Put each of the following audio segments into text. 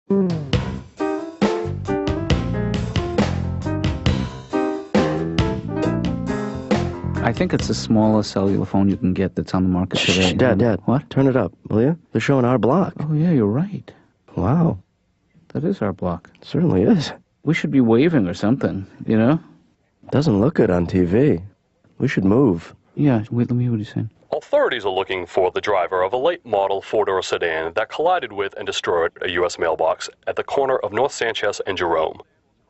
I think it's the smallest cellular phone you can get that's on the market today. Dad. What? Turn it up, will you? They're showing our block. Oh, yeah, you're right. Wow. That is our block. It certainly is. We should be waving or something, you know? Doesn't look good on TV. We should move. Yeah, wait, let me hear what he's saying. Authorities are looking for the driver of a late-model four-door sedan that collided with and destroyed a U.S. mailbox at the corner of North Sanchez and Jerome.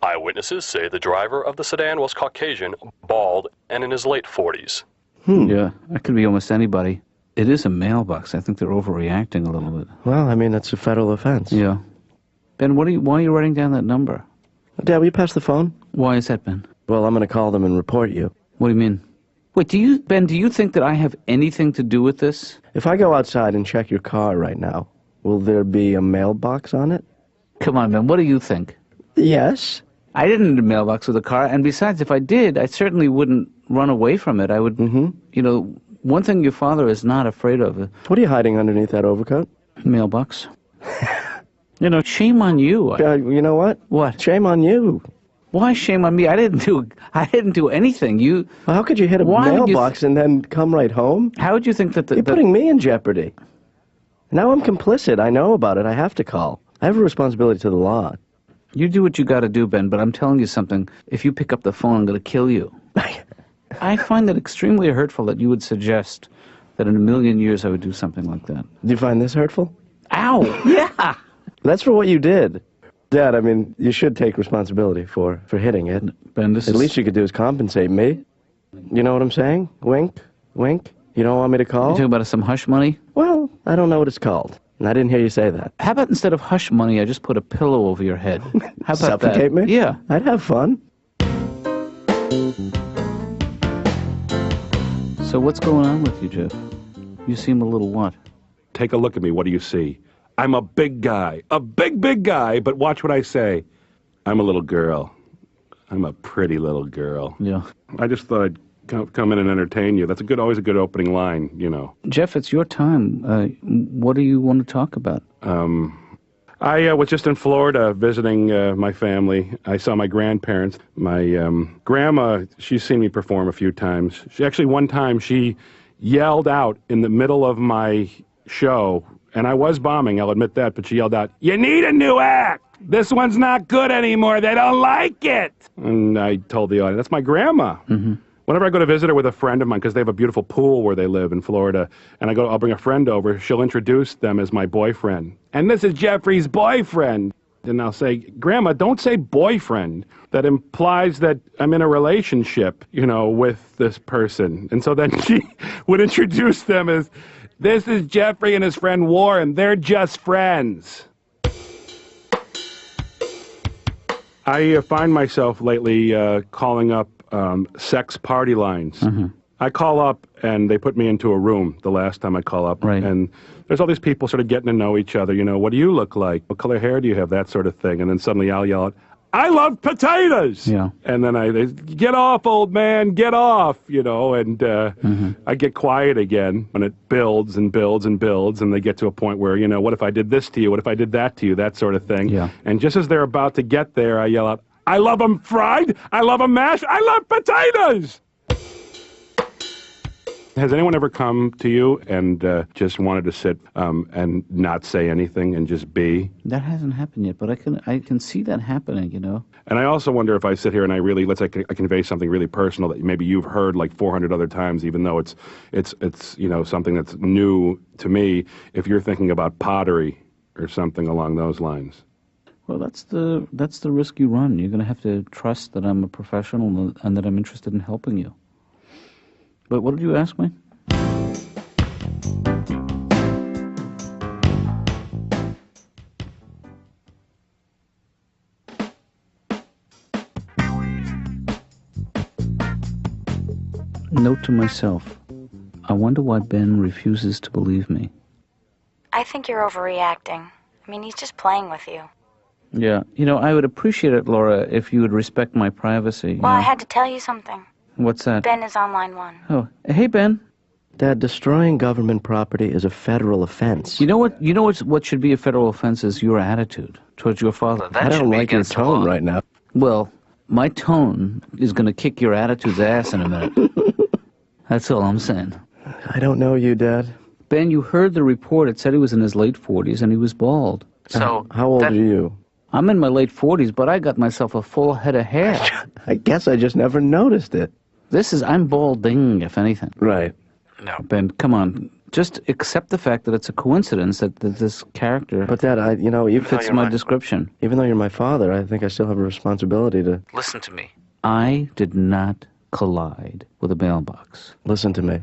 Eyewitnesses say the driver of the sedan was Caucasian, bald, and in his late 40s. Yeah, that could be almost anybody. It is a mailbox. I think they're overreacting a little bit. Well, I mean, it's a federal offense. Yeah. Ben, why are you writing down that number? Dad, will you pass the phone? Why is that, Ben? Well, I'm going to call them and report you. What do you mean? Wait, Ben, do you think that I have anything to do with this? If I go outside and check your car right now, will there be a mailbox on it? Come on, Ben, what do you think? Yes. I didn't need a mailbox with a car, and besides, if I did, I certainly wouldn't run away from it. I would, you know, one thing your father is not afraid of. What are you hiding underneath that overcoat? Mailbox. You know, shame on you. You know what? What? Shame on you. Why shame on me? I didn't do anything. You. Well, how could you hit a mailbox and then come right home? How would you think that You're putting me in jeopardy. Now I'm complicit. I know about it. I have to call. I have a responsibility to the law. You do what you got to do, Ben, but I'm telling you something. If you pick up the phone, I'm going to kill you. I find it extremely hurtful that you would suggest that in a million years I would do something like that. Do you find this hurtful? Ow! Yeah! That's for what you did. Dad, I mean, you should take responsibility for hitting it. Ben, At least you could do is compensate me. You know what I'm saying? Wink? Wink? You don't want me to call? You talking about some hush money? Well, I don't know what it's called. And I didn't hear you say that. How about instead of hush money, I just put a pillow over your head? How about Suffocate that? me? Yeah. I'd have fun. So what's going on with you, Jeff? You seem a little what? Take a look at me. What do you see? I'm a big guy. A big guy, but watch what I say. I'm a little girl. I'm a pretty little girl. Yeah. I just thought I'd come in and entertain you. That's always a good opening line, you know. Jeff, it's your time. What do you want to talk about? I was just in Florida visiting my family. I saw my grandparents. My grandma, she's seen me perform a few times. One time she yelled out in the middle of my show, and I was bombing, I'll admit that, but she yelled out, "You need a new act! This one's not good anymore. They don't like it!" And I told the audience, that's my grandma. Mm-hmm. Whenever I go to visit her with a friend of mine, because they have a beautiful pool where they live in Florida, and I'll bring a friend over, she'll introduce them as my boyfriend. And this is Jeffrey's boyfriend. And I'll say, "Grandma, don't say boyfriend. That implies that I'm in a relationship, you know, with this person." And so then she would introduce them as, "This is Jeffrey and his friend Warren. They're just friends." I find myself lately calling up sex party lines. Mm-hmm. I call up and they put me into a room the last time I call up. Right. And there's all these people sort of getting to know each other. You know, what do you look like? What color hair do you have? That sort of thing. And then suddenly I'll yell out, "I love potatoes!" Yeah. And then they "Get off, old man, get off!" You know, and I get quiet again when it builds and builds and builds, and they get to a point where, you know, what if I did this to you? What if I did that to you? That sort of thing. Yeah. And just as they're about to get there, I yell out, "I love them fried! I love them mashed! I love potatoes!" Has anyone ever come to you and just wanted to sit and not say anything and just be? That hasn't happened yet, but I can see that happening, you know. And I also wonder if I sit here and let's say I convey something really personal that maybe you've heard like 400 other times, even though it's you know, something that's new to me. If you're thinking about pottery or something along those lines. Well, that's the risk you run. You're going to have to trust that I'm a professional and that I'm interested in helping you. But what did you ask me? Note to myself. I wonder why Ben refuses to believe me. I think you're overreacting. I mean, he's just playing with you. Yeah. You know, I would appreciate it, Laura, if you would respect my privacy. Well, I had to tell you something. What's that? Ben is on line 1. Oh, hey, Ben. Dad, destroying government property is a federal offense. You know what should be a federal offense is your attitude towards your father. I don't like your tone right now. Well, my tone is going to kick your attitude's ass in a minute. That's all I'm saying. I don't know you, Dad. Ben, you heard the report. It said he was in his late 40s and he was bald. So, how old are you? I'm in my late 40s, but I got myself a full head of hair. I guess I just never noticed it. I'm balding, if anything. Right. No. Ben, come on. Just accept the fact that it's a coincidence that this character... But Dad, fits my description. Even though you're my father, I think I still have a responsibility to... Listen to me. I did not collide with a mailbox. Listen to me.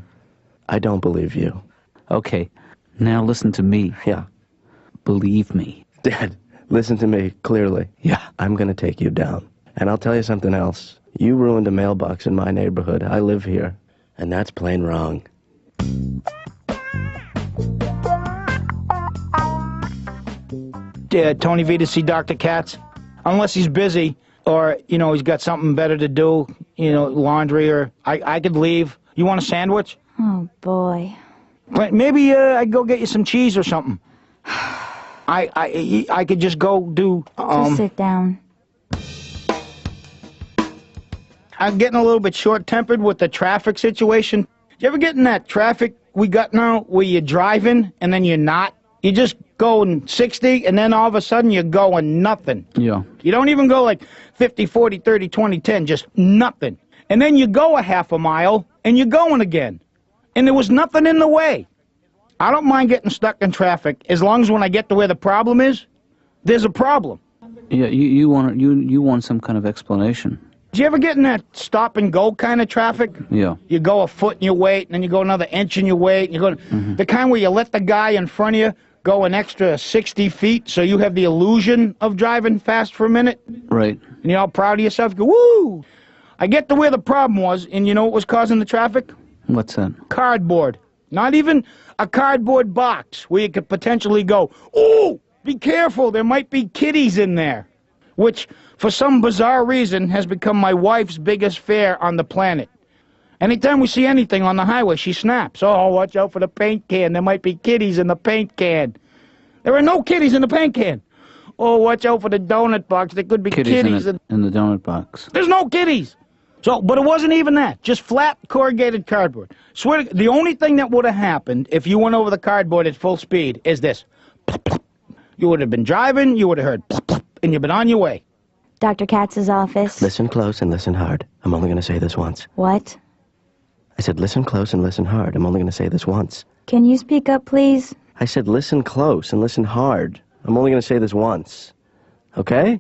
I don't believe you. Okay. Now listen to me. Yeah. Believe me. Dad, listen to me clearly. Yeah. I'm going to take you down. And I'll tell you something else. You ruined a mailbox in my neighborhood. I live here. And that's plain wrong. Tony V to see Dr. Katz, unless he's busy or, he's got something better to do, laundry, or I could leave. You want a sandwich? Oh, boy. Maybe I'd go get you some cheese or something. I could just go do... Just sit down. I'm getting a little bit short-tempered with the traffic situation. You ever get in that traffic we got now where you're driving and then you're not? You're just going 60 and then all of a sudden you're going nothing. Yeah. You don't even go like 50, 40, 30, 20, 10, just nothing. And then you go a half a mile and you're going again. And there was nothing in the way. I don't mind getting stuck in traffic as long as when I get to where the problem is, there's a problem. Yeah, you want some kind of explanation. Did you ever get in that stop-and-go kind of traffic? Yeah. You go a foot and you wait, and then you go another inch and you wait. And you go the kind where you let the guy in front of you go an extra 60 feet so you have the illusion of driving fast for a minute. Right. And you're all proud of yourself. You go, woo! I get to where the problem was, and you know what was causing the traffic? What's that? Cardboard. Not even a cardboard box where you could potentially go, ooh, be careful, there might be kitties in there. Which, for some bizarre reason, has become my wife's biggest fear on the planet. Anytime we see anything on the highway, she snaps. Oh, watch out for the paint can. There might be kitties in the paint can. There are no kitties in the paint can. Oh, watch out for the donut box. There could be kitties in the donut box. There's no kitties. So, but it wasn't even that. Just flat corrugated cardboard. Swear to, the only thing that would have happened if you went over the cardboard at full speed is this. You would have been driving, you would have heard, and you've been on your way. Dr. Katz's office. Listen close and listen hard. I'm only going to say this once. What? I said listen close and listen hard. I'm only going to say this once. Can you speak up, please? I said listen close and listen hard. I'm only going to say this once. Okay?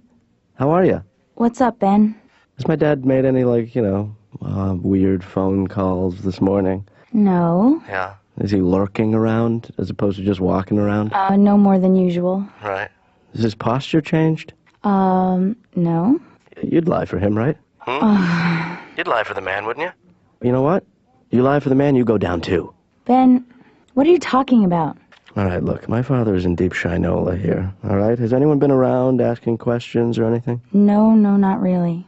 How are you? What's up, Ben? Has my dad made any, weird phone calls this morning? No. Yeah. Is he lurking around as opposed to just walking around? No more than usual. Right. Has his posture changed? No. You'd lie for him, right? You'd lie for the man, wouldn't you? You know what? You lie for the man, you go down too. Ben, what are you talking about? All right, look, my father is in deep shinola here, all right? Has anyone been around asking questions or anything? No, not really.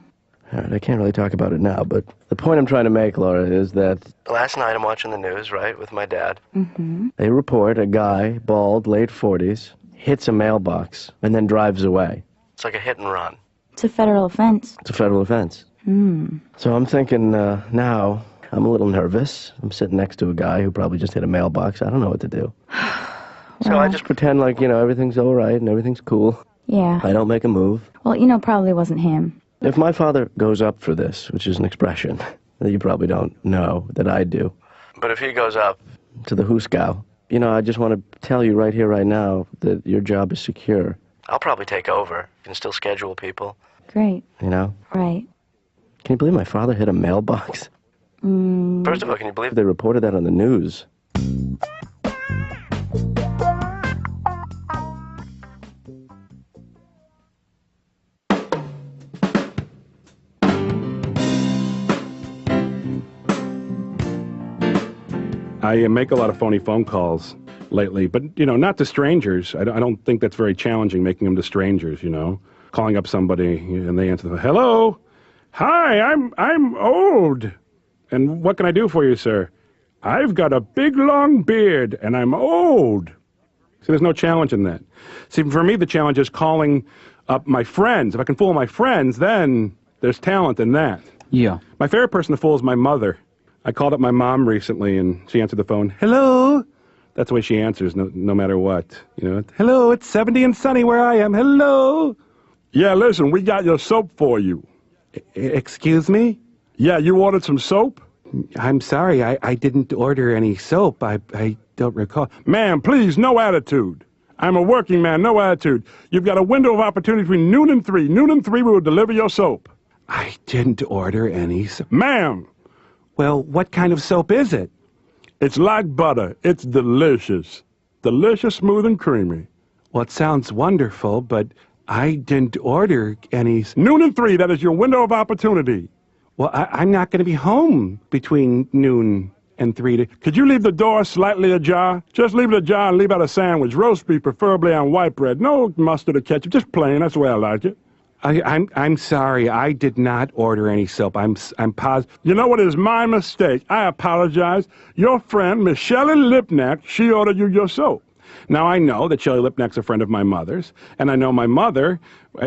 All right, I can't really talk about it now, but the point I'm trying to make, Laura, is that... Last night I'm watching the news, right, with my dad. Mm-hmm. They report a guy, bald, late 40s, hits a mailbox and then drives away. It's like a hit and run. It's a federal offense. It's a federal offense. So I'm thinking now, I'm a little nervous. I'm sitting next to a guy who probably just hit a mailbox. I don't know what to do. So I just pretend like, everything's all right and everything's cool. Yeah. I don't make a move. Well, probably wasn't him. If my father goes up for this, which is an expression that you probably don't know that I do. But if he goes up to the hooskow, I just want to tell you right here, right now, that your job is secure. I'll probably take over. You can still schedule people. Great. Can Right. you believe my father hit a mailbox? First of all, can you believe they reported that on the news? I make a lot of phony phone calls lately, but, not to strangers. I don't think that's very challenging, making them to strangers, Calling up somebody, and they answer the phone, hello? Hi, I'm old. And what can I do for you, sir? I've got a big, long beard, and I'm old. See, there's no challenge in that. See, for me, the challenge is calling up my friends. If I can fool my friends, then there's talent in that. Yeah. My favorite person to fool is my mother. I called up my mom recently, and she answered the phone. Hello? That's the way she answers, no matter what. You know, hello, it's 70 and sunny where I am. Hello? Yeah, listen, we got your soap for you. Excuse me? Yeah, you ordered some soap? I'm sorry, I didn't order any soap. I don't recall. Ma'am, please, no attitude. I'm a working man, no attitude. You've got a window of opportunity between noon and 3. Noon and 3, we will deliver your soap. I didn't order any soap. Ma'am! Well, what kind of soap is it? It's like butter. It's delicious. Delicious, smooth, and creamy. Well, it sounds wonderful, but I didn't order any... Noon and 3, that is your window of opportunity. Well, I'm not going to be home between noon and 3. Could you leave the door slightly ajar? Just leave it ajar and leave out a sandwich. Roast beef, preferably on white bread. No mustard or ketchup, just plain. That's the way I like it. I'm sorry. I did not order any soap. I'm positive. You know what is my mistake? I apologize. Your friend, Miss Shelley Lipnack, she ordered you your soap. Now, I know that Shelley Lipnack's a friend of my mother's, and I know my mother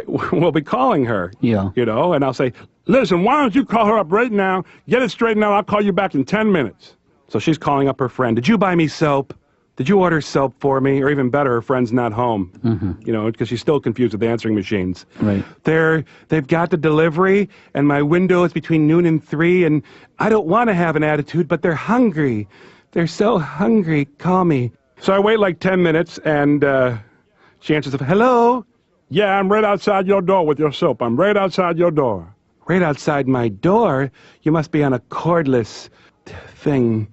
will be calling her. Yeah. You know, and I'll say, listen, why don't you call her up right now, get it straightened out, I'll call you back in 10 minutes. So she's calling up her friend. Did you buy me soap? Did you order soap for me? Or even better, her friend's not home. Mm-hmm. You know, because she's still confused with the answering machines. Right. They've got the delivery, and my window is between noon and 3, and I don't want to have an attitude, but they're hungry. They're so hungry. Call me. So I wait like 10 minutes, and she answers the phone. Hello? Yeah, I'm right outside your door with your soap. I'm right outside your door. Right outside my door? You must be on a cordless thing.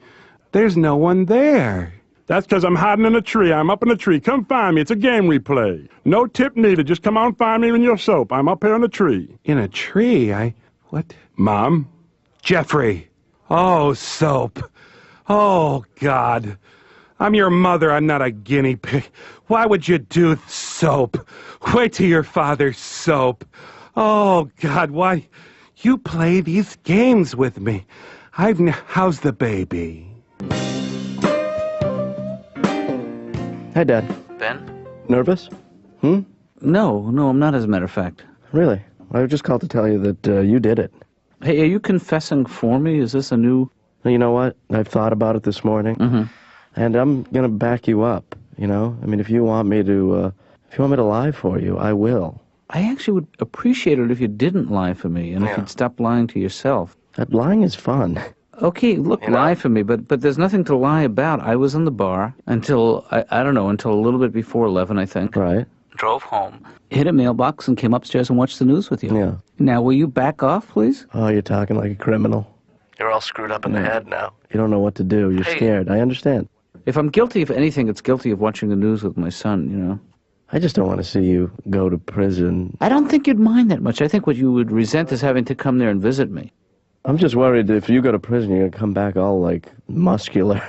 There's no one there. That's because I'm hiding in a tree. I'm up in a tree. Come find me. It's a game we play. No tip needed. Just come out and find me in your soap. I'm up here in a tree. In a tree? What? Mom? Jeffrey. Oh, soap. Oh, God. I'm your mother. I'm not a guinea pig. Why would you do soap? Wait till your father's soap. Oh, God, why? You play these games with me. How's the baby? Hi, Dad. Ben? Nervous? No, I'm not, as a matter of fact. Really? I just called to tell you that you did it. Hey, are you confessing for me? Is this a new... You know what? I've thought about it this morning, and I'm going to back you up, you know? I mean, if you want me to lie for you, I will. I actually would appreciate it if you didn't lie for me, and if you'd stop lying to yourself. That lying is fun. Okay, look, lie for me, but there's nothing to lie about. I was in the bar until, I don't know, until a little bit before 11, I think. Right. Drove home, hit a mailbox, and came upstairs and watched the news with you. Yeah. Now, will you back off, please? Oh, you're talking like a criminal. You're all screwed up in the head now. You don't know what to do. You're scared. I understand. If I'm guilty of anything, it's guilty of watching the news with my son, you know. I just don't want to see you go to prison. I don't think you'd mind that much. I think what you would resent is having to come there and visit me. I'm just worried that if you go to prison, you're going to come back all, like, muscular.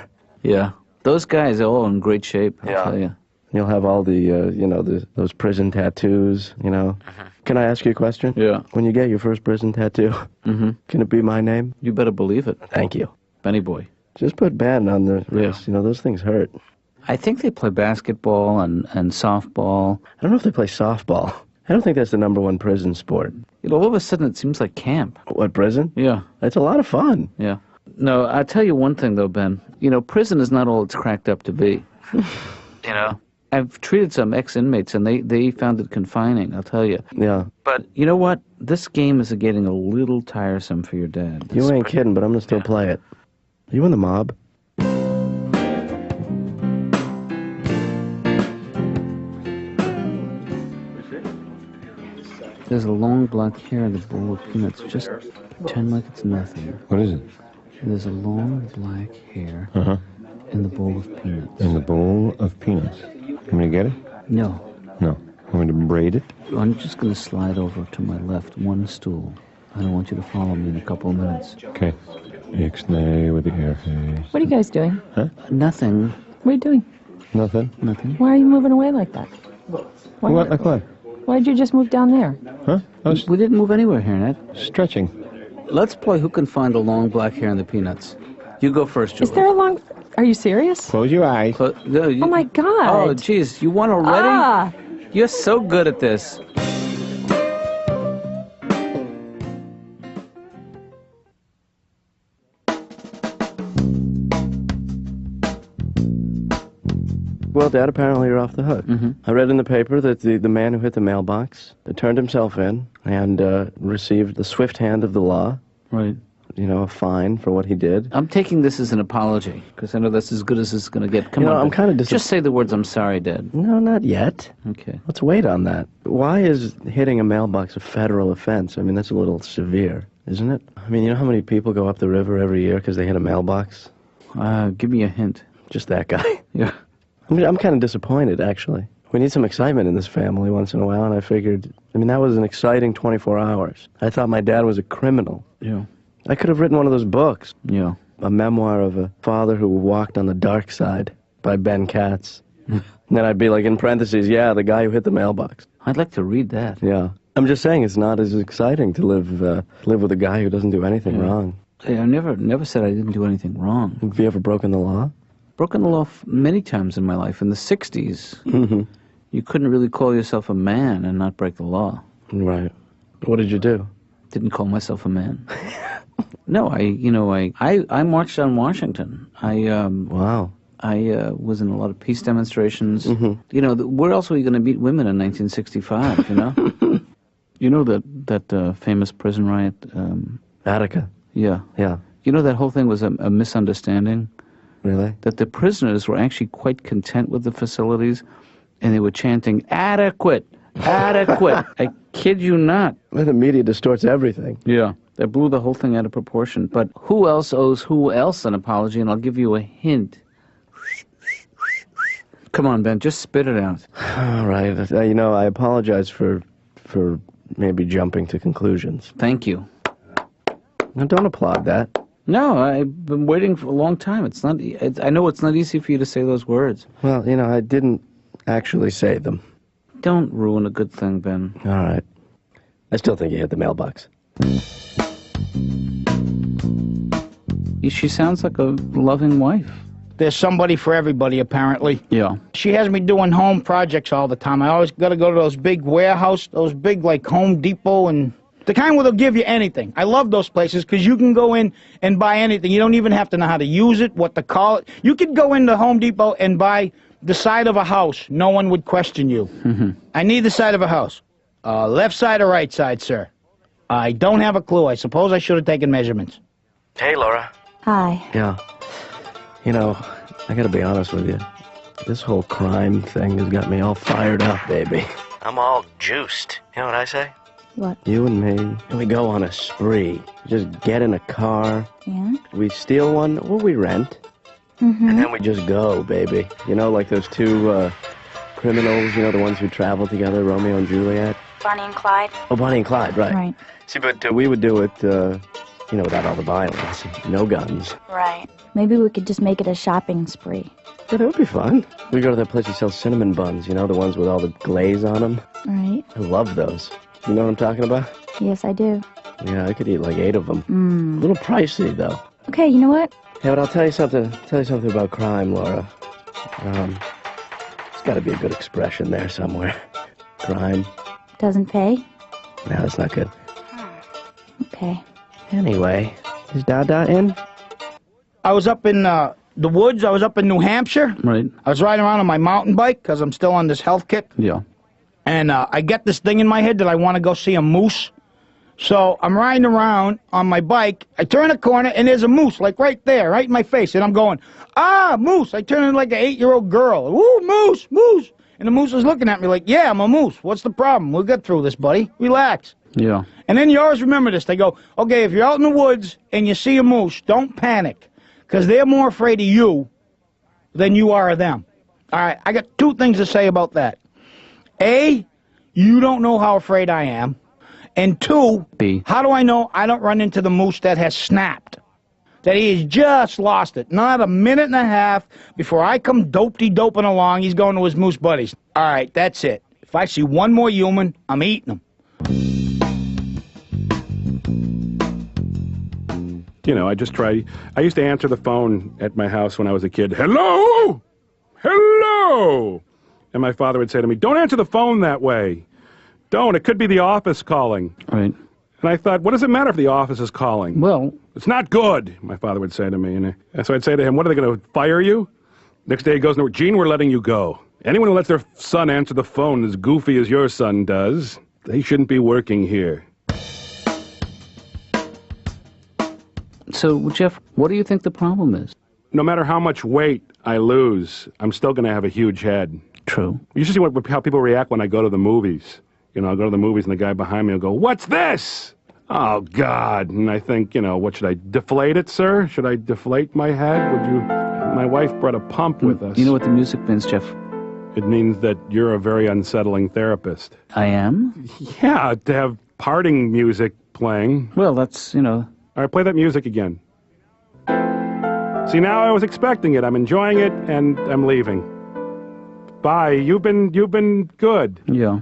Yeah. Those guys are all in great shape, I'll tell you. You'll have all the, those prison tattoos, you know. Can I ask you a question? Yeah. When you get your first prison tattoo, can it be my name? You better believe it. Thank you. Benny Boy. Just put Ben on the wrist. You know, those things hurt. I think they play basketball and softball. I don't know if they play softball. I don't think that's the #1 prison sport. You know, all of a sudden it seems like camp. What, prison? Yeah. It's a lot of fun. Yeah. No, I'll tell you one thing, though, Ben. You know, prison is not all it's cracked up to be. You know? I've treated some ex-inmates, and they found it confining, I'll tell you. Yeah. But you know what? This game is getting a little tiresome for your dad. You ain't kidding, but I'm going to still play it. Are you in the mob? There's a long black hair in the bowl of peanuts. Just pretend like it's nothing. What is it? There's a long black hair in the bowl of peanuts. In the bowl of peanuts. You want me to get it? No. No. You want me to braid it? I'm just going to slide over to my left, one stool. I don't want you to follow me in a couple of minutes. Okay. Ixnay with the air face. What are you guys doing? Huh? Nothing. What are you doing? Nothing. Nothing. Why are you moving away like that? What? Like what? Why'd you just move down there? Huh? I was We didn't move anywhere here, Ned. stretching. Let's play who can find the long black hair in the peanuts. You go first, Julie. Is there a long... Are you serious? Close your eyes. No, Oh, my God. Oh, jeez. You won already? Ah. You're so good at this. Well, Dad, apparently you're off the hook. Mm-hmm. I read in the paper that the man who hit the mailbox turned himself in and received the swift hand of the law. Right. You know, a fine for what he did. I'm taking this as an apology, because I know that's as good as it's going to get. Come on, I'm kind of just say the words, I'm sorry, Dad. No, not yet. Okay. Let's wait on that. Why is hitting a mailbox a federal offense? I mean, that's a little severe, isn't it? I mean, you know how many people go up the river every year because they hit a mailbox? Give me a hint. Just that guy. Yeah. I'm kind of disappointed, actually. We need some excitement in this family once in a while, and I figured, I mean, that was an exciting 24 hours. I thought my dad was a criminal. Yeah. I could have written one of those books. Yeah. A memoir of a father who walked on the dark side by Ben Katz. And then I'd be like, in parentheses, yeah, the guy who hit the mailbox. I'd like to read that. Yeah. I'm just saying it's not as exciting to live with a guy who doesn't do anything wrong. Hey, I never said I didn't do anything wrong. Have you ever broken the law? Broken the law many times in my life. In the 60s, you couldn't really call yourself a man and not break the law. Right. What did you do? Didn't call myself a man. No, I marched on Washington. Wow. I was in a lot of peace demonstrations. You know, where else were you going to meet women in 1965, you know? You know that famous prison riot? Attica. Yeah. Yeah. You know that whole thing was a misunderstanding? Really? That the prisoners were actually quite content with the facilities, and they were chanting, "Adequate! Adequate!" I kid you not. Well, the media distorts everything. Yeah. They blew the whole thing out of proportion. But who else owes who else an apology? And I'll give you a hint. Come on, Ben, just spit it out. All right. You know, I apologize for maybe jumping to conclusions. Thank you. Now, don't applaud that. No, I've been waiting for a long time. I know it's not easy for you to say those words. Well, you know, I didn't actually say them. Don't ruin a good thing, Ben. All right. I still think you hit the mailbox. She sounds like a loving wife. There's somebody for everybody, apparently. Yeah. She has me doing home projects all the time. I always got to go to those big warehouse, those big, like, Home Depot, and the kind where they'll give you anything. I love those places because you can go in and buy anything. You don't even have to know how to use it, what to call it. You could go into Home Depot and buy the side of a house. No one would question you. I need the side of a house. Left side or right side, sir? I don't have a clue. I suppose I should have taken measurements. Hey, Laura. Hi. Yeah. You know, I gotta be honest with you. This whole crime thing has got me all fired up, baby. I'm all juiced. You know what I say? What? You and me, and we go on a spree. Just get in a car. Yeah? We steal one, or we rent. And then we just go, baby. You know, like those two criminals, you know, the ones who travel together, Romeo and Juliet. Bonnie and Clyde? Oh, Bonnie and Clyde, right. Right. See, but we would do it, you know, without all the violence. No guns. Right. Maybe we could just make it a shopping spree. Yeah, that would be fun. We go to that place that sells cinnamon buns, you know, the ones with all the glaze on them. Right. I love those. You know what I'm talking about? Yes, I do. Yeah, I could eat like 8 of them. A little pricey, though. Okay, you know what? Yeah, but I'll tell you something about crime, Laura. There's got to be a good expression there somewhere. Crime. Doesn't pay? No, that's not good. Okay. Anyway, is Dada in? I was up in the woods. I was up in New Hampshire. Right. I was riding around on my mountain bike because I'm still on this health kick. Yeah. And I get this thing in my head that I want to go see a moose. So I'm riding around on my bike. I turn a corner, and there's a moose, like right there, right in my face. And I'm going, ah, moose. I turn into like an 8-year-old girl. Woo, moose, moose. And the moose is looking at me like, yeah, I'm a moose. What's the problem? We'll get through this, buddy. Relax. Yeah. And then you always remember this. They go, okay, if you're out in the woods and you see a moose, don't panic, because they're more afraid of you than you are of them. All right, I got 2 things to say about that. A, you don't know how afraid I am. And 2, B, how do I know I don't run into the moose that has snapped? That he has just lost it. Not a minute and a half before I come doping along, he's going to his moose buddies. All right, that's it. If I see one more human, I'm eating them. You know, I just try. I used to answer the phone at my house when I was a kid. Hello? Hello? And my father would say to me, don't answer the phone that way. Don't. It could be the office calling. Right. And I thought, what does it matter if the office is calling? Well, it's not good, my father would say to me. And so I'd say to him, what, are they going to fire you? Next day he goes, no, Gene, we're letting you go. Anyone who lets their son answer the phone as goofy as your son does, they shouldn't be working here. so, Jeff, what do you think the problem is? No matter how much weight I lose, I'm still going to have a huge head. True. You should see how people react when I go to the movies. You know, I'll go to the movies and the guy behind me will go, what's this? Oh, God. And I think, you know, what, should I deflate it, sir? Should I deflate my head? Would you... My wife brought a pump with us. You know what the music means, Jeff? It means that you're a very unsettling therapist. I am? Yeah, to have parting music playing. Well, that's, you know... All right, play that music again. See, now I was expecting it. I'm enjoying it, and I'm leaving. Bye. You've been good. Yeah.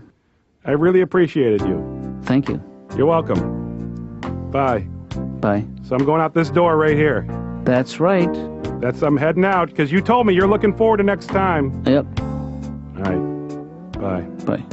I really appreciated you. Thank you. You're welcome. Bye. Bye. So I'm going out this door right here. That's right. I'm heading out, because you told me you're looking forward to next time. Yep. All right. Bye. Bye.